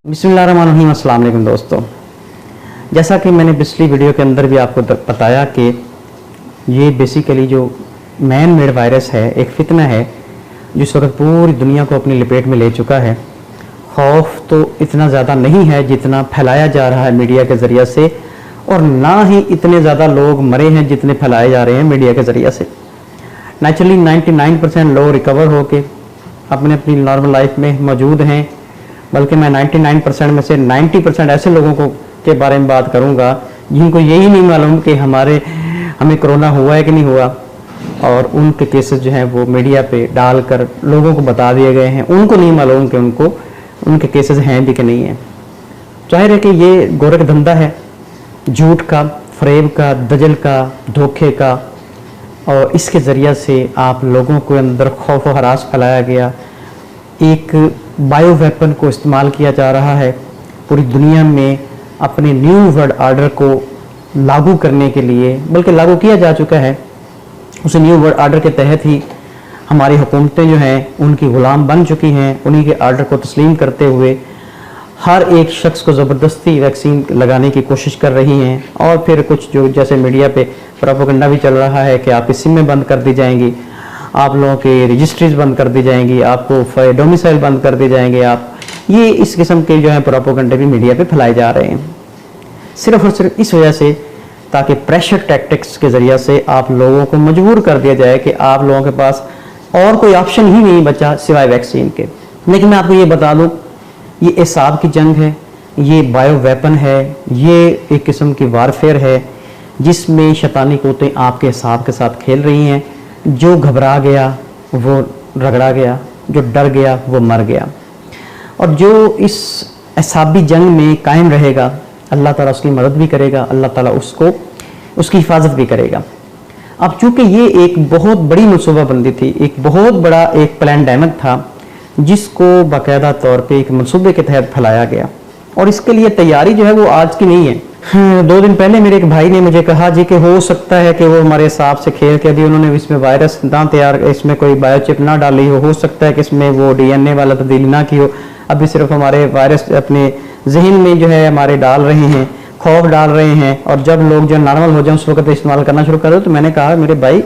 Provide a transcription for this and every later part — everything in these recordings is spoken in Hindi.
बिस्मिल्लाहिर्रहमानिर्रहीम। अस्सलाम वालेकुम दोस्तों, जैसा कि मैंने पिछली वीडियो के अंदर भी आपको बताया कि ये बेसिकली जो मैन मेड वायरस है, एक फितना है जिस वक्त पूरी दुनिया को अपनी लपेट में ले चुका है। खौफ तो इतना ज़्यादा नहीं है जितना फैलाया जा रहा है मीडिया के ज़रिए से, और ना ही इतने ज़्यादा लोग मरे हैं जितने फैलाए जा रहे हैं मीडिया के ज़रिए से। नेचुरली 99% लोग रिकवर होके अपने अपनी नॉर्मल लाइफ में मौजूद हैं, बल्कि मैं 99% में से 90% ऐसे लोगों को के बारे में बात करूंगा जिनको यही नहीं मालूम कि हमें कोरोना हुआ है कि नहीं हुआ, और उनके केसेस जो हैं वो मीडिया पे डालकर लोगों को बता दिए गए हैं। उनको नहीं मालूम कि उनके केसेस हैं भी कि नहीं हैं। जाहिर है कि ये गोरख धंधा है, झूठ का, फरेब का, दजल का, धोखे का, और इसके ज़रिए से आप लोगों के अंदर खौफ और हरास फैलाया गया। एक बायो वेपन को इस्तेमाल किया जा रहा है पूरी दुनिया में अपने न्यू वर्ल्ड ऑर्डर को लागू करने के लिए, बल्कि लागू किया जा चुका है। उस न्यू वर्ल्ड ऑर्डर के तहत ही हमारी हुकूमतें जो हैं उनकी ग़ुलाम बन चुकी हैं। उन्हीं के ऑर्डर को तस्लीम करते हुए हर एक शख्स को ज़बरदस्ती वैक्सीन लगाने की कोशिश कर रही हैं। और फिर कुछ जो जैसे मीडिया पे प्रोपेगेंडा भी चल रहा है कि आपकी सिमें बंद कर दी जाएंगी, आप लोगों के रजिस्ट्रीज बंद कर दी जाएंगी, आपको डोमिसाइल बंद कर दी जाएंगे। आप ये इस किस्म के जो है प्रोपेगेंडा भी मीडिया पे फैलाए जा रहे हैं, सिर्फ और सिर्फ इस वजह से ताकि प्रेशर टैक्टिक्स के ज़रिए से आप लोगों को मजबूर कर दिया जाए कि आप लोगों के पास और कोई ऑप्शन ही नहीं बचा सिवाय वैक्सीन के। लेकिन मैं आपको ये बता दूँ, ये एसाब की जंग है, ये बायो वेपन है, ये एक किस्म की वारफेयर है जिसमें शैतानी कुत्ते आपके एसाब के साथ खेल रही हैं। जो घबरा गया वो रगड़ा गया, जो डर गया वो मर गया। और जो इस एसाबी जंग में कायम रहेगा, अल्लाह ताला उसकी मदद भी करेगा, अल्लाह ताला उसकी हिफाजत भी करेगा। अब चूँकि ये एक बहुत बड़ी मनसूबाबंदी थी, एक बहुत बड़ा एक पैंडेमिक था जिसको बाकायदा तौर पे एक मनसूबे के तहत फैलाया गया, और इसके लिए तैयारी जो है वो आज की नहीं है। 2 दिन पहले मेरे एक भाई ने मुझे कहा जी कि हो सकता है कि वो हमारे हिसाब से खेल के अभी उन्होंने इसमें वायरस ना तैयार, इसमें कोई बायोचिप ना डाली हो सकता है कि इसमें वो DNA वाला तब्दीली ना की हो, अभी सिर्फ हमारे वायरस अपने जहन में जो है हमारे डाल रहे हैं, खौफ डाल रहे हैं, और जब लोग जो नॉर्मल हो जाए उस वक्त इस्तेमाल करना शुरू कर दो। तो मैंने कहा मेरे भाई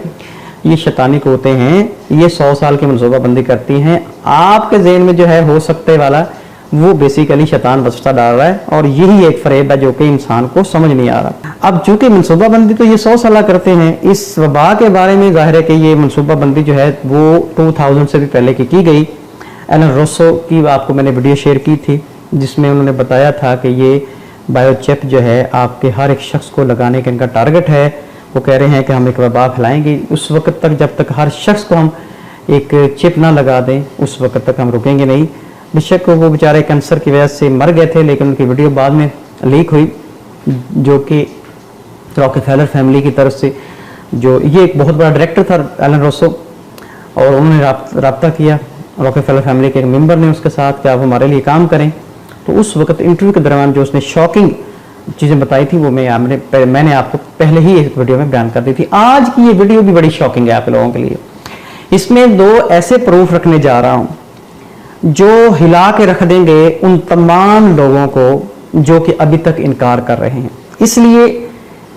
ये शैतानी होते हैं, ये 100 साल की मनसूबाबंदी करती हैं। आपके जहन में जो है हो सकते वाला वो बेसिकली शैतान वसवसा डाल रहा है, और यही एक फरेब है जो कि इंसान को समझ नहीं आ रहा। अब चूंकि मनसूबाबंदी तो ये 100 साल करते हैं, इस वबा के बारे में जाहिर है कि ये मनसूबाबंदी जो है वो 2000 से भी पहले की गई। एलन रोसो की आपको मैंने वीडियो शेयर की थी जिसमें उन्होंने बताया था कि ये बायोचिप जो है आपके हर एक शख्स को लगाने का इनका टारगेट है। वो कह रहे हैं कि हम एक वबा फैलाएंगे, उस वक्त तक जब तक हर शख्स को हम एक चिप ना लगा दें उस वक्त तक हम रुकेंगे नहीं। बेशक वो बेचारे कैंसर की वजह से मर गए थे, लेकिन उनकी वीडियो बाद में लीक हुई, जो कि रॉकेफेलर फैमिली की तरफ से, जो ये एक बहुत बड़ा डायरेक्टर था एलन रोसो, और उन्होंने रब्ता किया रॉकेफेलर फैमिली के एक मेंबर ने उसके साथ कि आप हमारे लिए काम करें। तो उस वक्त इंटरव्यू के दौरान जो उसने शॉकिंग चीज़ें बताई थी वो मैंने आपको पहले ही एक वीडियो में बयान कर दी थी। आज की ये वीडियो भी बड़ी शॉकिंग है आप लोगों के लिए। इसमें 2 ऐसे प्रूफ रखने जा रहा हूँ जो हिला के रख देंगे उन तमाम लोगों को जो कि अभी तक इनकार कर रहे हैं। इसलिए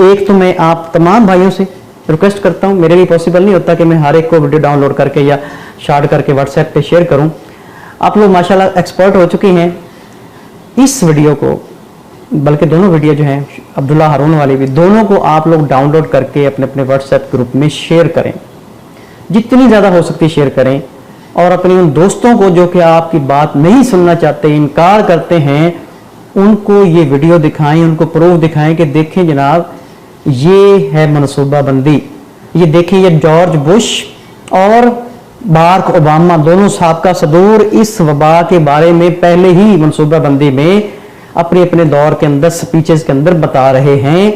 एक तो मैं आप तमाम भाइयों से रिक्वेस्ट करता हूं, मेरे लिए पॉसिबल नहीं होता कि मैं हर एक को वीडियो डाउनलोड करके या शॉर्ट करके व्हाट्सएप पे शेयर करूं। आप लोग माशाल्लाह एक्सपर्ट हो चुके हैं इस वीडियो को, बल्कि दोनों वीडियो जो हैं अब्दुल्ला हारून वाली भी, दोनों को आप लोग डाउनलोड करके अपने अपने व्हाट्सएप ग्रुप में शेयर करें, जितनी ज़्यादा हो सकती है शेयर करें। और अपने उन दोस्तों को जो कि आपकी बात नहीं सुनना चाहते, इनकार करते हैं, उनको ये वीडियो दिखाएं, उनको प्रूफ दिखाएं कि देखें जनाब ये है मनसूबाबंदी। ये देखें ये जॉर्ज बुश और बाराक ओबामा दोनों साबका सदूर इस वबा के बारे में पहले ही मनसूबाबंदी में अपने अपने दौर के अंदर स्पीचेस के अंदर बता रहे हैं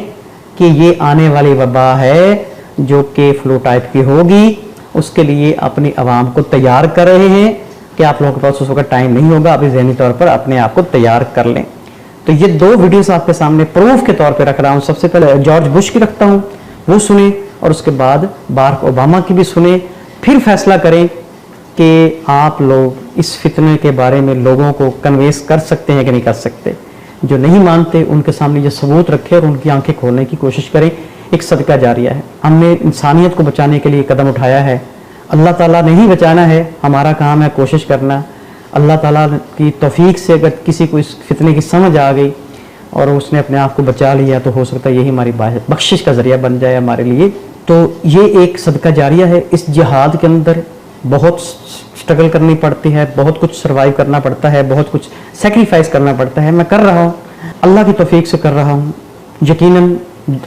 कि ये आने वाली वबा है जो कि फ्लू टाइप की होगी। उसके लिए अपनी आवाम को तैयार कर रहे हैं कि आप लोगों के पास उस वक्त टाइम नहीं होगा, अभी ज़हनी तौर पर अपने आप को तैयार कर लें। तो ये 2 वीडियोस आपके सामने प्रूफ के तौर पे रख रहा हूँ। सबसे पहले जॉर्ज बुश की रखता हूँ, वो सुने, और उसके बाद बाराक ओबामा की भी सुने, फिर फैसला करें कि आप लोग इस फितने के बारे में लोगों को कन्वेंस कर सकते हैं कि नहीं कर सकते। जो नहीं मानते उनके सामने ये सबूत रखें और उनकी आंखें खोलने की कोशिश करें। एक सदका जारिया है, हमने इंसानियत को बचाने के लिए कदम उठाया है। अल्लाह ताला ने ही बचाना है, हमारा काम है कोशिश करना। अल्लाह ताला की तौफीक से अगर किसी को इस फितने की समझ आ गई और उसने अपने आप को बचा लिया तो हो सकता है यही हमारी बख्शिश का ज़रिया बन जाए हमारे लिए। तो ये एक सदका जारिया है। इस जिहाद के अंदर बहुत स्ट्रगल करनी पड़ती है, बहुत कुछ सर्वाइव करना पड़ता है, बहुत कुछ सेक्रीफाइस करना पड़ता है। मैं कर रहा हूँ, अल्लाह की तौफीक से कर रहा हूँ। यकीनन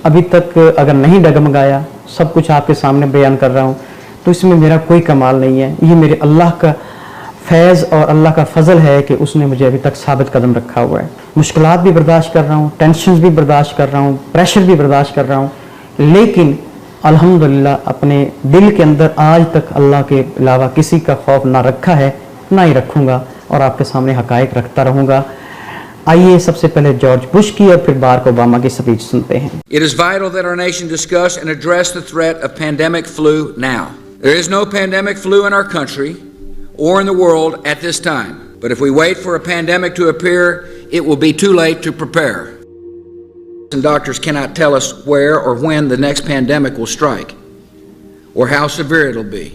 अभी तक अगर नहीं डगमगाया, सब कुछ आपके सामने बयान कर रहा हूँ, तो इसमें मेरा कोई कमाल नहीं है। ये मेरे अल्लाह का फैज़ और अल्लाह का फजल है कि उसने मुझे अभी तक साबित कदम रखा हुआ है। मुश्किलात भी बर्दाश्त कर रहा हूँ, टेंशन भी बर्दाश्त कर रहा हूँ, प्रेशर भी बर्दाश्त कर रहा हूँ, लेकिन अल्हम्दुलिल्लाह अपने दिल के अंदर आज तक अल्लाह के अलावा किसी का खौफ ना रखा है, ना ही रखूँगा, और आपके सामने हकायक रखता रहूँगा। आइए सबसे पहले जॉर्ज बुश की और फिर बाराक ओबामा की स्पीच सुनते हैं। It is vital that our nation discuss and address the threat of pandemic flu now. There is no pandemic flu in our country or in the world at this time. But if we wait for a pandemic to appear, it will be too late to prepare. And doctors cannot tell us where or when the next pandemic will strike or how severe it'll be.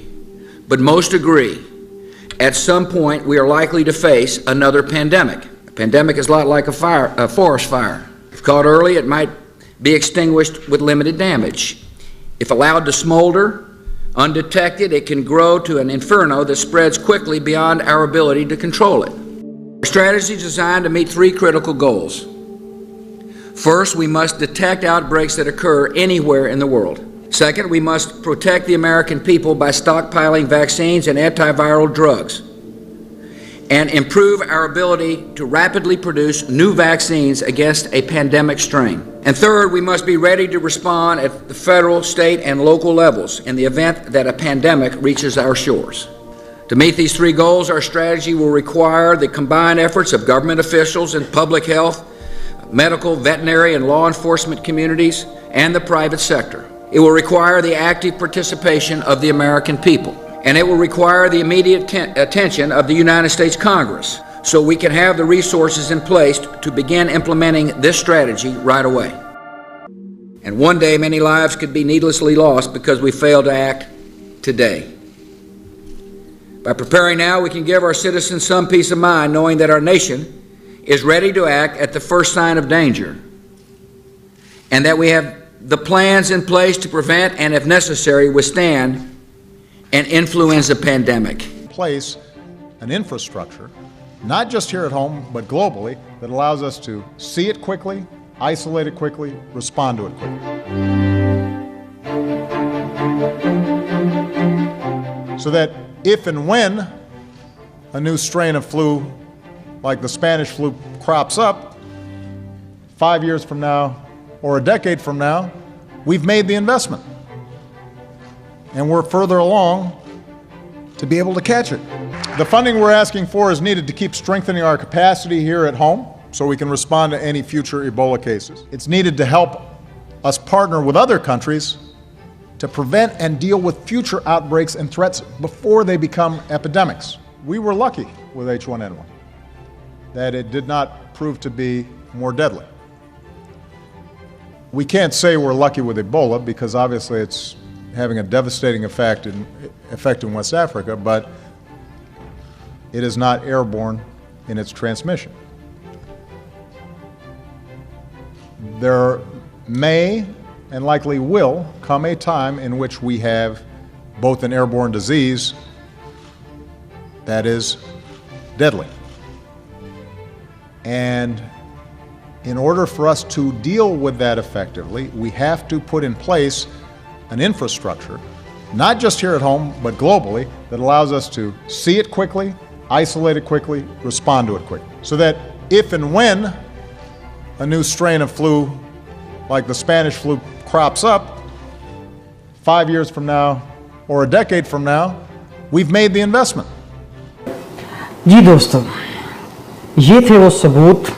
But most agree at some point we are likely to face another pandemic. A pandemic is a lot like a forest fire. If caught early, it might be extinguished with limited damage. If allowed to smolder undetected, it can grow to an inferno that spreads quickly beyond our ability to control it. Our strategy is designed to meet three critical goals. First, we must detect outbreaks that occur anywhere in the world. Second, we must protect the American people by stockpiling vaccines and antiviral drugs and improve our ability to rapidly produce new vaccines against a pandemic strain. And third, we must be ready to respond at the federal, state, and local levels in the event that a pandemic reaches our shores. To meet these three goals, our strategy will require the combined efforts of government officials and public health, medical, veterinary, and law enforcement communities, and the private sector. It will require the active participation of the American people. And it will require the immediate attention of the United States Congress so we can have the resources in place to begin implementing this strategy right away. And one day, many lives could be needlessly lost because we fail to act today. By preparing now, we can give our citizens some peace of mind knowing that our nation is ready to act at the first sign of danger and that we have the plans in place to prevent and, if necessary, withstand an influenza pandemic. Place an infrastructure, not just here at home, but globally, that allows us to see it quickly, isolate it quickly, respond to it quickly. So that if and when a new strain of flu, like the Spanish flu, crops up 5 years from now or a decade from now, we've made the investment. And we're further along to be able to catch it. The funding we're asking for is needed to keep strengthening our capacity here at home so we can respond to any future Ebola cases. It's needed to help us partner with other countries to prevent and deal with future outbreaks and threats before they become epidemics. We were lucky with H1N1 that it did not prove to be more deadly. We can't say we're lucky with Ebola because obviously it's having a devastating effect in West Africa, but it is not airborne in its transmission. There may and likely will come a time in which we have both an airborne disease that is deadly. And in order for us to deal with that effectively, we have to put in place an infrastructure, not just here at home, but globally, that allows us to see it quickly, isolate it quickly, respond to it quickly. So that if and when a new strain of flu, like the Spanish flu, crops up 5 years from now or a decade from now, we've made the investment. जी दोस्तों, ये थे वो सबूत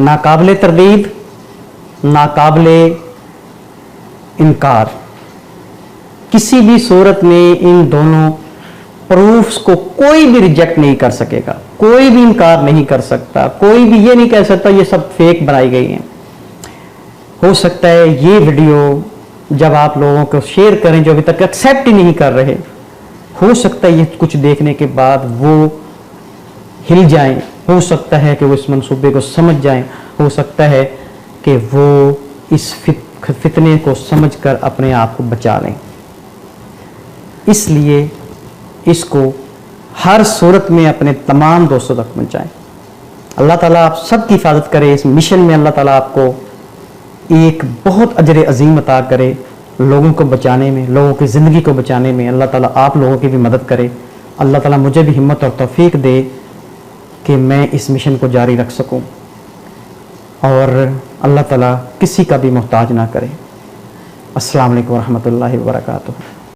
नाकाबिले तरदीद, नाकाबिले इनकार। किसी भी सूरत में इन दोनों प्रूफ्स को कोई भी रिजेक्ट नहीं कर सकेगा, कोई भी इनकार नहीं कर सकता, कोई भी ये नहीं कह सकता ये सब फेक बनाई गई हैं। हो सकता है ये वीडियो जब आप लोगों को शेयर करें जो अभी तक एक्सेप्ट ही नहीं कर रहे, हो सकता है ये कुछ देखने के बाद वो हिल जाएं, हो सकता है कि वो इस मंसूबे को समझ जाएं, हो सकता है कि वो इस फितने को समझकर अपने आप को बचा लें। इसलिए इसको हर सूरत में अपने तमाम दोस्तों तक पहुंचाएं। अल्लाह ताला आप सबकी हिफाजत करे। इस मिशन में अल्लाह ताला आपको एक बहुत अजर अजीम अता करे, लोगों को बचाने में, लोगों की ज़िंदगी को बचाने में। अल्लाह ताला आप लोगों की भी मदद करे। अल्लाह ताला मुझे भी हिम्मत और तौफीक दे कि मैं इस मिशन को जारी रख सकूं, और अल्लाह ताला किसी का भी मोहताज ना करे। अस्सलाम वालेकुम रहमतुल्लाहि व बरकातुहू।